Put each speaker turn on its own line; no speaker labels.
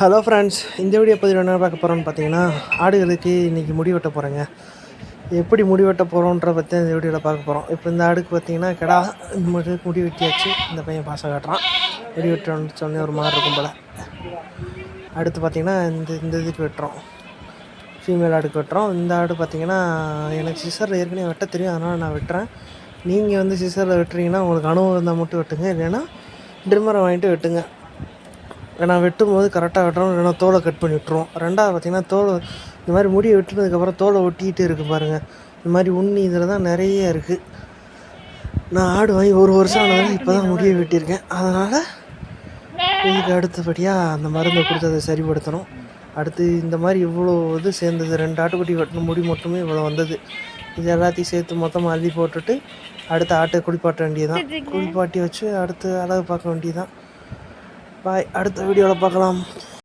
Hello friends, இந்த video பதிவு என்ன பார்க்க போகிறோன்னு பார்த்தீங்கன்னா, ஆடுகளுக்கு இன்றைக்கி முடி வெட்ட போகிறேங்க. எப்படி முடி வெட்ட போகிறோன்ற பற்றி இந்த வீடியோவில் பார்க்க போகிறோம். இப்போ இந்த ஆடுக்கு பார்த்தீங்கன்னா கிடா இந்த முடி வெட்டியாச்சு. இந்த பையன் பாசம் காட்டுறான். முடி வெட்டணும்னு சொன்னே ஒரு மாதிரி இருக்கும் போல். அடுத்து பார்த்திங்கன்னா இந்த இதுக்கு வெட்டுறோம், ஃபீமேல் ஆடுக்கு வெட்டுறோம். இந்த ஆடு பார்த்திங்கன்னா எனக்கு சிசரில் ஏற்கனவே வெட்ட தெரியும், அதனால் நான் வெட்டுறேன். நீங்கள் வந்து சிசரில் வெட்டுறீங்கன்னா உங்களுக்கு அனுபவம் இருந்தால் மட்டும் வெட்டுங்க, இல்லைன்னா ட்ரிம்மரை வாங்கிட்டு வெட்டுங்க. நான் வெட்டும்போது கரெக்டாக வெட்டுறோம், இல்லைனா தோலை கட் பண்ணி விட்டுருவோம். ரெண்டாவது பார்த்திங்கன்னா தோல் இந்த மாதிரி முடியை வெட்டுனதுக்கப்புறம் தோலை ஒட்டிக்கிட்டு இருக்குது பாருங்கள். இந்த மாதிரி உண்ணி இதில் தான் நிறைய இருக்குது. நான் ஆடு வாங்கி ஒரு வருஷம் ஆனதால் இப்போ தான் முடியை வெட்டியிருக்கேன். அதனால் இதுக்கு அடுத்தபடியாக அந்த மருந்தை கொடுத்து அதை சரிப்படுத்தணும். அடுத்து இந்த மாதிரி இவ்வளோ இது சேர்ந்தது, 2 ஆட்டுக்குட்டி வெட்டின முடி மட்டுமே இவ்வளோ வந்தது. இது எல்லாத்தையும் சேர்த்து மொத்தமாக அள்ளி போட்டுட்டு அடுத்த ஆட்டை குளிப்பாட்ட வேண்டியதுதான். குளிப்பாட்டி வச்சு அடுத்து அழகு பார்க்க வேண்டியதுதான். பாய், அடுத்த வீடியோவில் பார்க்கலாம்.